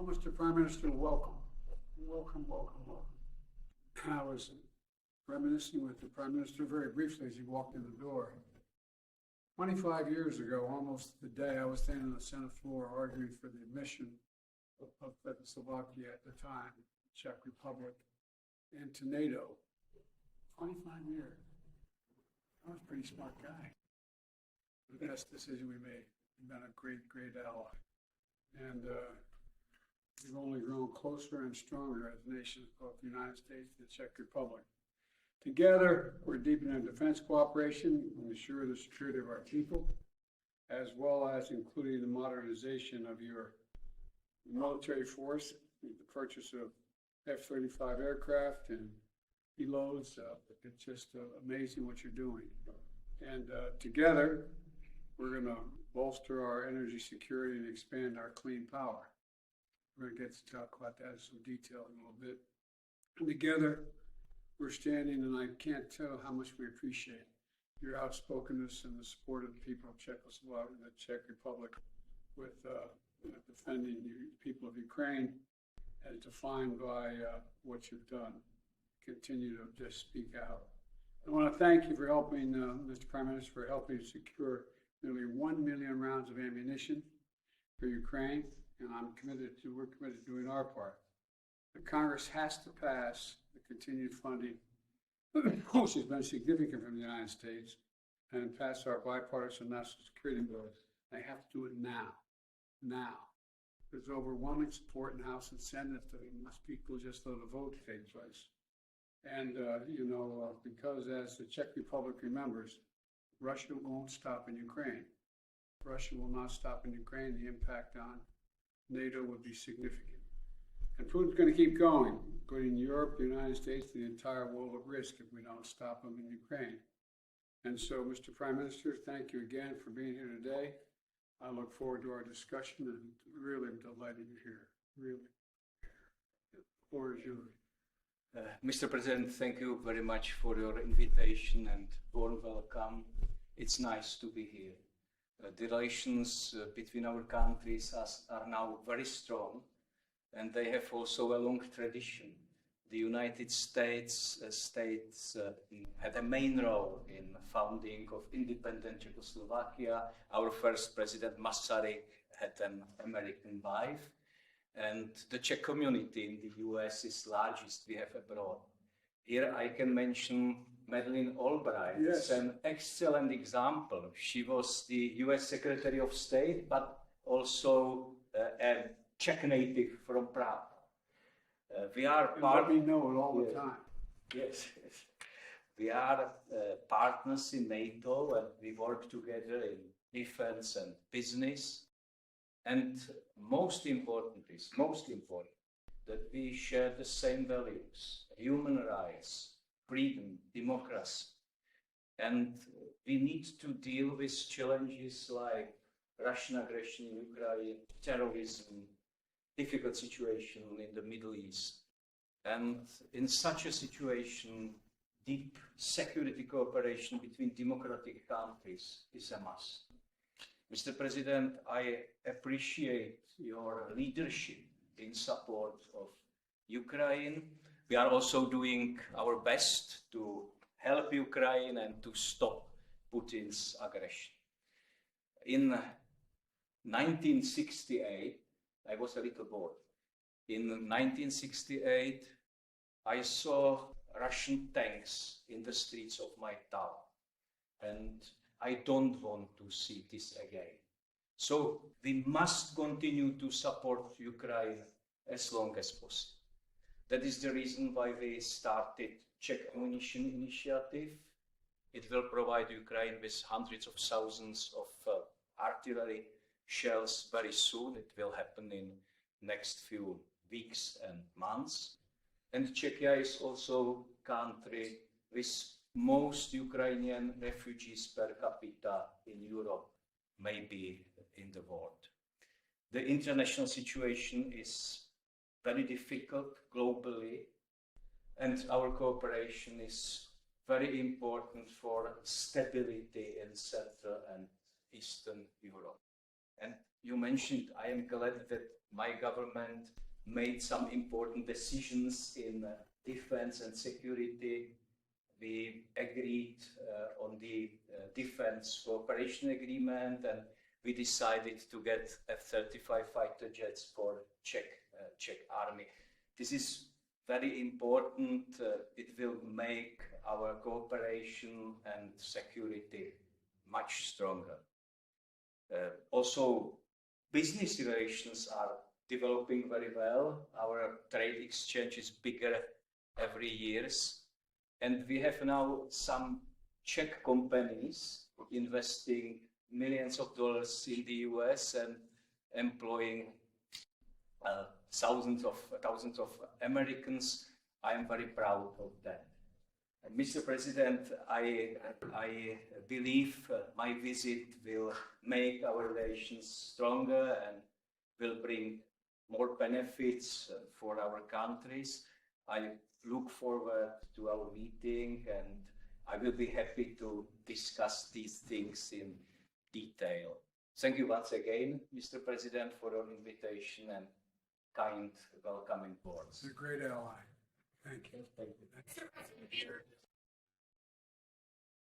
Well, Mr. Prime Minister, welcome. Welcome, welcome, welcome. I was reminiscing with the Prime Minister very briefly as he walked in the door. 25 years ago, almost the day, I was standing on the Senate floor arguing for the admission of Slovakia at the time, Czech Republic, into NATO. 25 years. I was a pretty smart guy. The best decision we made. We've been a great, great ally. And we've only grown closer and stronger as nations, both the United States and the Czech Republic. Together, we're deepening our defense cooperation and ensure the security of our people, as well as including the modernization of your military force, the purchase of F-35 aircraft and reloads. It's just amazing what you're doing. And together, we're going to bolster our energy security and expand our clean power. We're going to get to talk about that in some detail in a little bit. And together, we're standing, and I can't tell how much we appreciate your outspokenness and the support of the people of Czechoslovakia and the Czech Republic with defending the people of Ukraine, as defined by what you've done. Continue to just speak out. I want to thank you for helping, Mr. Prime Minister, for helping secure nearly 1 million rounds of ammunition for Ukraine, and we're committed to doing our part. The Congress has to pass the continued funding, which has been significant from the United States, and pass our bipartisan national security bills. They have to do it now. Now. There's overwhelming support in the House and Senate. Most people just let the vote take place. And, because as the Czech Republic remembers, Russia won't stop in Ukraine. Russia will not stop in Ukraine. The impact on NATO would be significant. And Putin's going to keep going, putting Europe, the United States, the entire world at risk if we don't stop him in Ukraine. And so, Mr. Prime Minister, thank you again for being here today. I look forward to our discussion, and really am delighted you're here. Really. The floor is yours. Mr. President, thank you very much for your invitation and warm welcome. It's nice to be here. The relations between our countries are now very strong, and they have also a long tradition. The United States had a main role in founding of independent Czechoslovakia. Our first president, Masaryk, had an American wife, and the Czech community in the US is largest we have abroad. Here I can mention Madeleine Albright. Yes. It's an excellent example. She was the US Secretary of State, but also a Czech native from Prague. We are Let me know it all the time. Yes. We are partners in NATO, and we work together in defense and business. And most important, that we share the same values: human rights, freedom, democracy. And we need to deal with challenges like Russian aggression in Ukraine, terrorism, difficult situation in the Middle East. And in such a situation, deep security cooperation between democratic countries is a must. Mr. President, I appreciate your leadership in support of Ukraine. We are also doing our best to help Ukraine and to stop Putin's aggression. In 1968, I was a little boy. In 1968, I saw Russian tanks in the streets of my town, and I don't want to see this again. So we must continue to support Ukraine as long as possible. That is the reason why we started Czech Ammunition Initiative. It will provide Ukraine with hundreds of thousands of artillery shells very soon. It will happen in next few weeks and months. And Czechia is also country with most Ukrainian refugees per capita in Europe, maybe in the world. The international situation is very difficult globally, and our cooperation is very important for stability in Central and Eastern Europe. And you mentioned, I am glad that my government made some important decisions in defense and security. We agreed on the defense cooperation agreement, and we decided to get F-35 fighter jets for Czech army. This is very important. It will make our cooperation and security much stronger. Also, business relations are developing very well. Our trade exchange is bigger every year. And we have now some Czech companies investing millions of dollars in the US and employing thousands of Americans. I am very proud of that. And Mr. President, I believe my visit will make our relations stronger and will bring more benefits for our countries. I look forward to our meeting, and I will be happy to discuss these things in detail. Thank you once again, Mr. President, for your invitation and kind welcoming words. It's a great ally. Thank you. Thank you.